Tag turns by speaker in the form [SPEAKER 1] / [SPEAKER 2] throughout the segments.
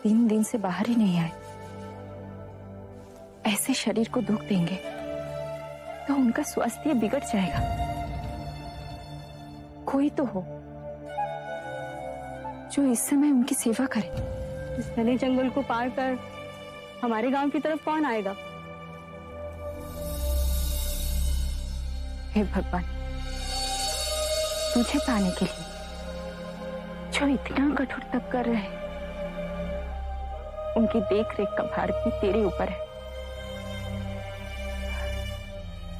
[SPEAKER 1] 3 दिन से बाहर ही नहीं आए। ऐसे शरीर को दुख देंगे तो उनका स्वास्थ्य बिगड़ जाएगा। कोई तो हो जो इस समय उनकी सेवा करे।
[SPEAKER 2] इस घने जंगल को पार कर हमारे गांव की तरफ कौन आएगा?
[SPEAKER 1] हे भगवान, तुझे पाने के लिए जो इतना कठोर तप कर रहे हैं, उनकी देख रेख का भार भी तेरे ऊपर है।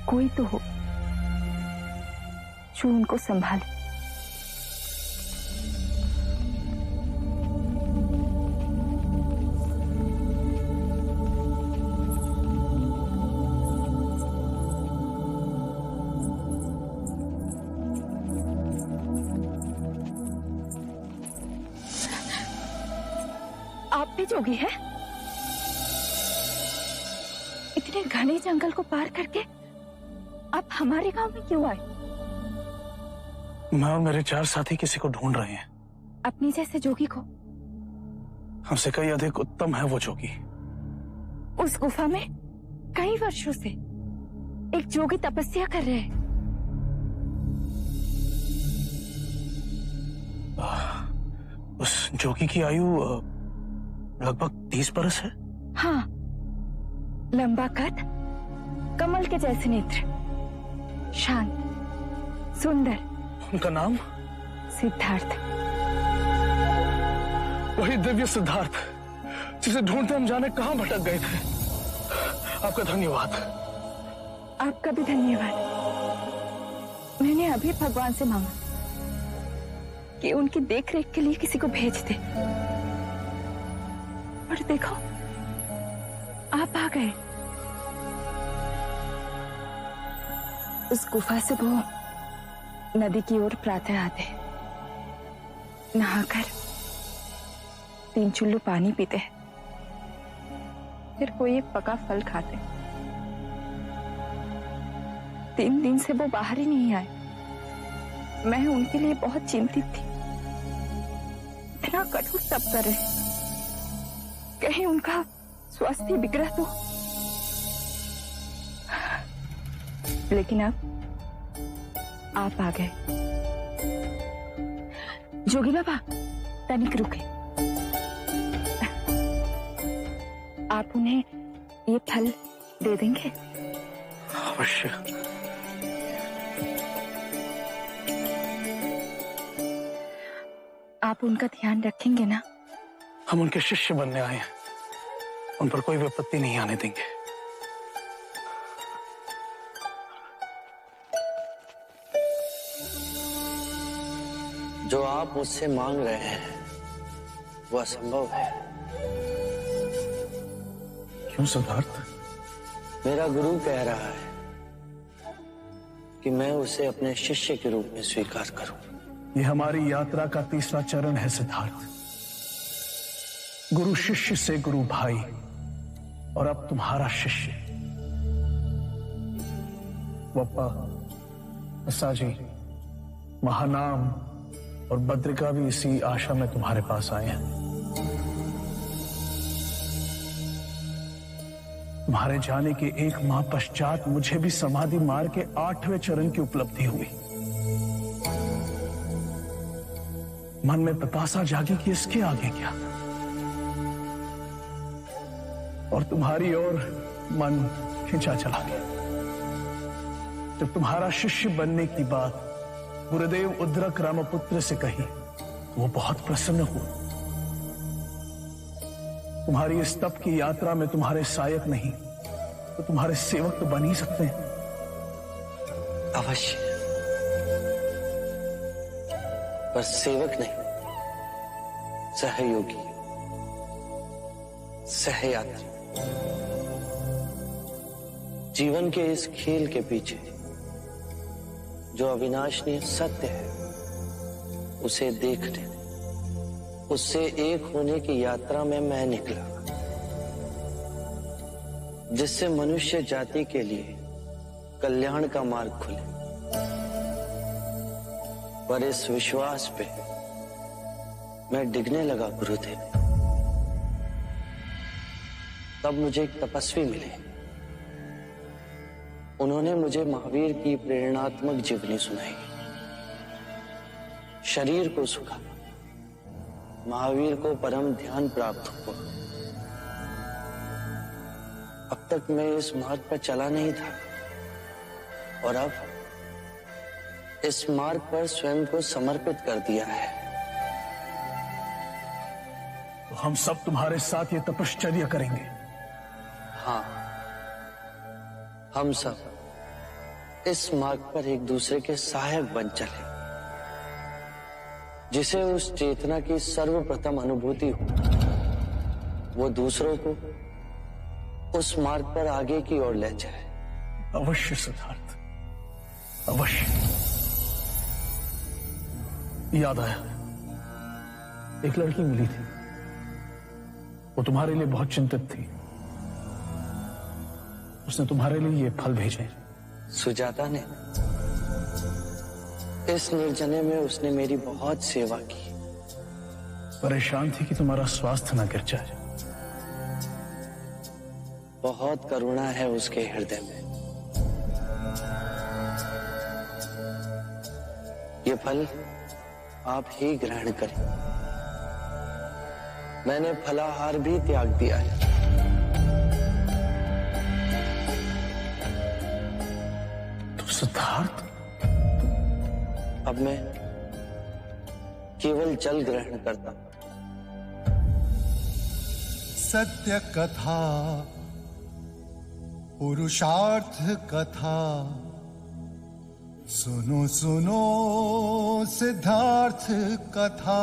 [SPEAKER 1] कोई तो हो जो उनको संभाले। आप भी जोगी है? इतने घने जंगल को पार करके आप हमारे गांव में क्यों आए?
[SPEAKER 3] मैं और मेरे 4 साथी किसी को ढूंढ रहे हैं।
[SPEAKER 1] अपनी जैसे जोगी को?
[SPEAKER 3] हमसे कई अधिक उत्तम है वो जोगी।
[SPEAKER 1] उस गुफा में कई वर्षों से एक जोगी तपस्या कर रहे हैं।
[SPEAKER 3] उस जोगी की आयु लगभग 30 बरस है।
[SPEAKER 1] हाँ, लंबा कद, कमल के जैसे नेत्र, शांत, सुंदर।
[SPEAKER 3] उनका नाम?
[SPEAKER 1] सिद्धार्थ।
[SPEAKER 3] वही दिव्य सिद्धार्थ जिसे ढूंढते हम जाने कहां भटक गए थे। आपका धन्यवाद।
[SPEAKER 1] आपका भी धन्यवाद। मैंने अभी भगवान से मांगा कि उनकी देखरेख के लिए किसी को भेज दे, और देखो आप आ गए। उस गुफा से वो नदी की ओर प्रातः आते, नहाकर 3 चुल्लू पानी पीते, फिर कोई एक पका फल खाते। 3 दिन से वो बाहर ही नहीं आए। मैं उनके लिए बहुत चिंतित थी। इतना कठोर तप कर रहे, कहीं उनका स्वास्थ्य बिगड़ा तो। लेकिन अब आप आ गए। जोगी बाबा, तनिक रुके। आप उन्हें ये फल दे देंगे?
[SPEAKER 3] अवश्य।
[SPEAKER 1] आप उनका ध्यान रखेंगे ना?
[SPEAKER 3] हम उनके शिष्य बनने आए हैं, उन पर कोई विपत्ति नहीं आने देंगे।
[SPEAKER 4] जो आप मुझसे मांग रहे हैं वो असंभव है।
[SPEAKER 3] क्यों सिद्धार्थ?
[SPEAKER 4] मेरा गुरु कह रहा है कि मैं उसे अपने शिष्य के रूप में स्वीकार करूं।
[SPEAKER 3] ये हमारी यात्रा का 3रा चरण है सिद्धार्थ। गुरु शिष्य से गुरु भाई, और अब तुम्हारा शिष्य। वप्पा, असाजी, महानाम और बद्रिका भी इसी आशा में तुम्हारे पास आए हैं। तुम्हारे जाने के 1 माह पश्चात मुझे भी समाधि मार्ग के 8वें चरण की उपलब्धि हुई। मन में पिपासा जागी कि इसके आगे क्या, और तुम्हारी ओर मन खिंचा चला गया। जब तुम्हारा शिष्य बनने की बात गुरुदेव उद्रक रामपुत्र से कही, वो बहुत प्रसन्न हुआ। तुम्हारी इस तप की यात्रा में तुम्हारे सहायक नहीं तो तुम्हारे सेवक तो बन ही सकते हैं।
[SPEAKER 4] अवश्य, पर सेवक नहीं, सहयोगी, सहयात्री। जीवन के इस खेल के पीछे जो अविनाशनीय सत्य है, उसे देखने, उससे एक होने की यात्रा में मैं निकला, जिससे मनुष्य जाति के लिए कल्याण का मार्ग खुले। पर इस विश्वास पे मैं डिगने लगा गुरुदेव। तब मुझे एक तपस्वी मिले। उन्होंने मुझे महावीर की प्रेरणात्मक जीवनी सुनाई। शरीर को सुखा, महावीर को परम ध्यान प्राप्त हुआ। अब तक मैं इस मार्ग पर चला नहीं था और अब इस मार्ग पर स्वयं को समर्पित कर दिया है।
[SPEAKER 3] तो हम सब तुम्हारे साथ ये तपश्चर्या करेंगे।
[SPEAKER 4] हाँ, हम सब इस मार्ग पर एक दूसरे के सहायक बन चले। जिसे उस चेतना की सर्वप्रथम अनुभूति हो, वो दूसरों को उस मार्ग पर आगे की ओर ले जाए।
[SPEAKER 3] अवश्य सिद्धार्थ, अवश्य। याद आया, एक लड़की मिली थी, वो तुम्हारे लिए बहुत चिंतित थी। उसने तुम्हारे लिए ये फल भेजे।
[SPEAKER 4] सुजाता ने। इस निर्जने में उसने मेरी बहुत सेवा की।
[SPEAKER 3] परेशान थी कि तुम्हारा स्वास्थ्य न गिर जाए।
[SPEAKER 4] बहुत करुणा है उसके हृदय में। ये फल आप ही ग्रहण करें। मैंने फलाहार भी त्याग दिया है।
[SPEAKER 3] तो सिद्धार्थ,
[SPEAKER 4] अब मैं केवल जल ग्रहण करता।
[SPEAKER 5] सत्य कथा, पुरुषार्थ कथा, सुनो सुनो सिद्धार्थ कथा।